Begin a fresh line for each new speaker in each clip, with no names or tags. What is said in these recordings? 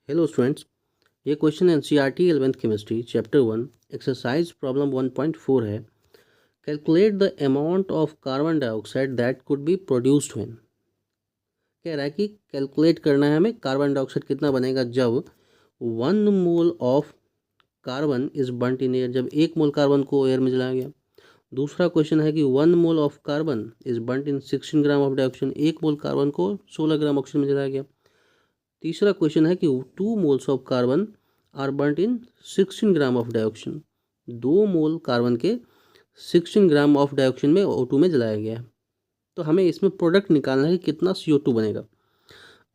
Hello students, ये question NCERT 11th chemistry chapter 1 exercise problem 1.4 है। Calculate the amount of carbon dioxide that could be produced when. कह रहा है कि calculate करना है हमें कार्बन डाइऑक्साइड कितना बनेगा जब 1 mole of carbon is बर्nt in air, जब 1 मोल कार्बन को एयर में जलाया गया। दूसरा क्वेश्चन है कि 1 mole of carbon is बर्nt in 16 gram of dioxygen, 1 mole carbon को 16 ग्राम ऑक्सीजन में जलाया गया। तीसरा क्वेश्चन है कि 2 moles of carbon are burnt in 16 gram of dioxygen, 2 mole carbon के 16 ग्राम ऑफ डाइऑक्सीजन में O2 में जलाया गया है। तो हमें इसमें प्रोडक्ट निकालना है कि कितना CO2 बनेगा।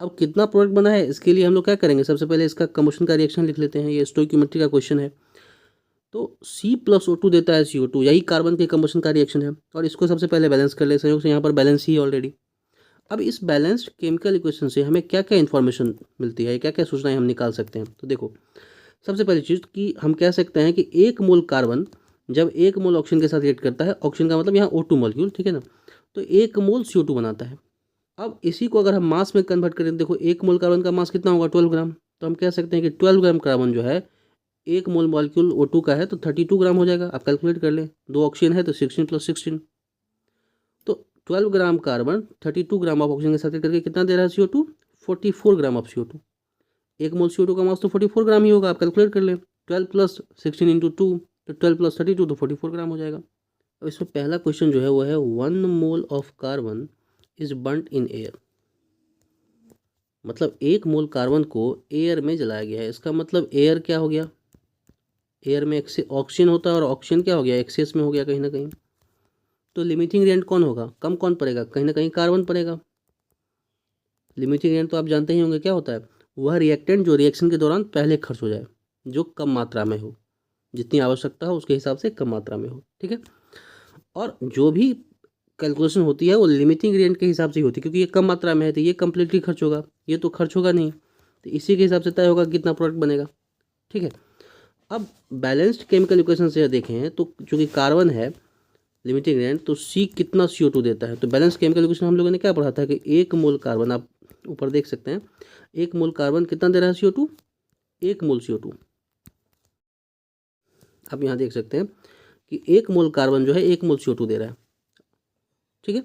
अब कितना प्रोडक्ट बना है इसके लिए हम लोग क्या करेंगे, सबसे पहले इसका कम्बशन का रिएक्शन लिख लेते हैं। ये स्टोइकियोमेट्री का क्वेश्चन है। तो C + O2 देता है CO2, यही कार्बन के कम्बशन का रिएक्शन है। और इसको सबसे पहले बैलेंस कर ले, संयोग से यहाँ पर बैलेंस ही ऑलरेडी। अब इस बैलेंस्ड केमिकल इक्वेशन से हमें क्या क्या इन्फॉर्मेशन मिलती है, क्या क्या सूचनाएं हम निकाल सकते हैं। तो देखो, सबसे पहली चीज़ कि हम कह सकते हैं कि 1 मोल कार्बन जब 1 मोल ऑक्सीजन के साथ रिएक्ट करता है, ऑक्सीजन का मतलब यहाँ O2 मॉलिक्यूल, ठीक है ना, तो 1 मोल CO2 बनाता है। अब इसी को अगर हम मास में कन्वर्ट करें, देखो 1 मोल कार्बन का मास कितना होगा, 12 ग्राम। तो हम कह सकते हैं कि 12 ग्राम कार्बन जो है 1 मोल मॉलिक्यूल O2 का है तो 32 ग्राम हो जाएगा। आप कैलकुलेट कर लें, 2 ऑक्सीजन है तो 16 + 16, तो 12 gram carbon 32 gram of oxygen के साथ करके कितना दे रहा है CO2, 44 gram of CO2। 1 mole CO2 का मास तो 44 ग्राम ही होगा, आप कैलकुलेट कर लें। 12 + 16 × 2, तो 12 + 32 तो 44 ग्राम हो जाएगा। अब इसमें पहला क्वेश्चन जो है वो है 1 mole of carbon is बर्nt in air, मतलब 1 मोल कार्बन को एयर में जलाया गया है। इसका मतलब एयर क्या हो गया, एयर में ऑक्सीजन होता है और ऑक्सीजन क्या हो गया, एक्सेस में हो गया कहीं ना कहीं। तो लिमिटिंग रिएक्टेंट कौन होगा, कम कौन पड़ेगा, कहीं ना कहीं कार्बन पड़ेगा। लिमिटिंग रिएक्टेंट तो आप जानते ही होंगे क्या होता है, वह रिएक्टेंट जो रिएक्शन के दौरान पहले खर्च हो जाए, जो कम मात्रा में हो, जितनी आवश्यकता हो उसके हिसाब से कम मात्रा में हो, ठीक है। और जो भी कैलकुलेशन होती है वो लिमिटिंग रिएक्टेंट के हिसाब से ही होती है, क्योंकि ये कम मात्रा में है तो ये कम्प्लीटली खर्च होगा, ये तो खर्च होगा नहीं, तो इसी के हिसाब से तय होगा कितना प्रोडक्ट बनेगा, ठीक है। अब बैलेंस्ड केमिकल इक्वेशन से देखें तो चूँकि कार्बन है लिमिटिंग रिएक्टेंट, तो C कितना CO2 देता है। तो बैलेंस केमिकल इक्वेशन हम लोगों ने क्या पढ़ा था कि 1 मोल कार्बन, आप ऊपर देख सकते हैं, 1 मोल कार्बन कितना दे रहा है CO2, 1 मोल CO2। आप यहाँ देख सकते हैं कि 1 मोल कार्बन जो है 1 मोल CO2 दे रहा है, ठीक है।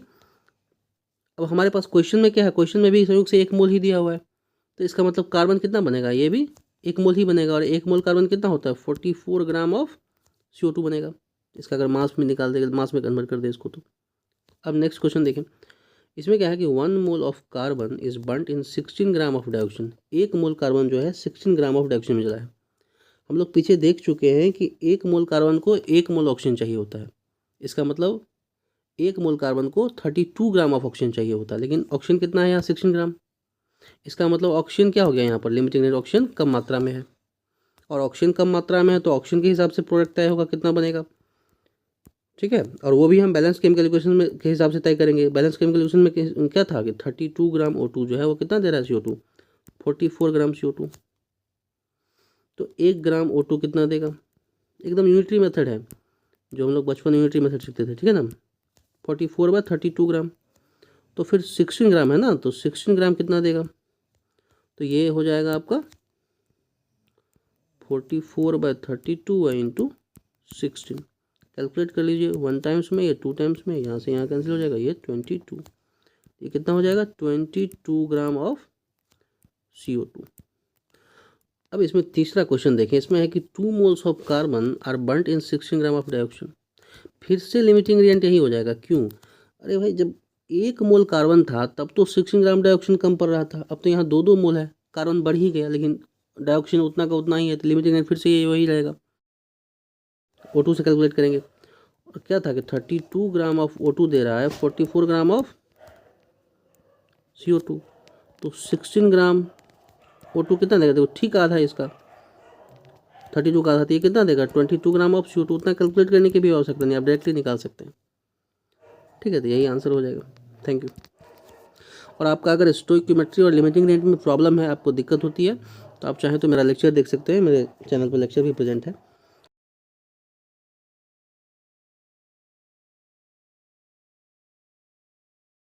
अब हमारे पास क्वेश्चन में क्या है, क्वेश्चन में भी संयोग से 1 मोल ही दिया हुआ है, तो इसका मतलब कार्बन कितना बनेगा, ये भी 1 मोल ही बनेगा। और 1 मोल कार्बन कितना होता है, 44 ग्राम ऑफ CO2 बनेगा। इसका अगर मास में निकाल देगा, मास में कन्वर्ट कर दे इसको तो। अब नेक्स्ट क्वेश्चन देखें, इसमें क्या है कि 1 mole of carbon is बर्nt in 16 gram of dioxygen, 1 mole carbon जो है 16 ग्राम ऑफ डाइऑक्सीजन में जला है। हम लोग पीछे देख चुके हैं कि 1 मोल कार्बन को 1 मोल ऑक्सीजन चाहिए होता है। इसका मतलब 1 मोल कार्बन को 32 ग्राम ऑफ ऑक्सीजन चाहिए होता है, लेकिन ऑक्सीजन कितना है यहाँ, 16 ग्राम। इसका मतलब ऑक्सीजन क्या हो गया यहाँ पर, लिमिटिंग ऑक्सीजन कम मात्रा में है, और ऑक्सीजन कम मात्रा में है तो ऑक्सीजन के हिसाब से प्रोडक्ट तय होगा कितना बनेगा, ठीक है। और वो भी हम बैलेंस केमिकल इक्वेशन में के हिसाब से तय करेंगे। बैलेंस केमिकल इक्वेशन में क्या था कि 32 ग्राम O2 जो है वो कितना दे रहा है CO2, 44 ग्राम CO2। तो 1 ग्राम O2 कितना देगा, एकदम यूनिटरी मेथड है जो हम लोग बचपन में यूनिटरी मेथड सीखते थे, ठीक है ना। 44/32 ग्राम, तो फिर 16 ग्राम है ना, तो 16 ग्राम कितना देगा, तो ये हो जाएगा आपका 44/32 × 16। कैलकुलेट कर लीजिए, 1 टाइम्स में, ये 2 टाइम्स में, यहाँ से यहाँ कैंसिल हो जाएगा, ये 22, ये कितना हो जाएगा, 22 ग्राम ऑफ CO2। अब इसमें तीसरा क्वेश्चन देखें, इसमें है कि 2 moles of carbon are burnt in 16 gram of dioxygen. फिर से लिमिटिंग रिएक्टेंट यही हो जाएगा, क्यों, अरे भाई जब 1 मोल कार्बन था तब तो 16 ग्राम डाइऑक्सीजन कम पड़ रहा था, अब तो यहाँ 2 मोल है, कार्बन बढ़ ही गया लेकिन डाइऑक्सीजन उतना का उतना ही है, तो लिमिटिंग रिएक्टेंट फिर से ये वही रहेगा। O2 से कैलकुलेट करेंगे, और क्या था कि 32 ग्राम ऑफ O2 दे रहा है, 44 ग्राम ऑफ CO2, तो 16 ग्राम O2 कितना देगा, देखो ठीक आधा है इसका, 32 का आधा, तो ये कितना देगा, 22 ग्राम ऑफ CO2। उतना कैलकुलेट करने की भी आवश्यकता नहीं, आप डायरेक्टली निकाल सकते हैं, ठीक है। तो यही आंसर हो जाएगा, थैंक यू। और आपका अगर स्टोइकियोमेट्री और लिमिटिंग रिएक्टेंट में प्रॉब्लम है, आपको दिक्कत होती है, तो आप चाहें तो मेरा लेक्चर देख सकते हैं, मेरे चैनल पर लेक्चर भी प्रेजेंट है।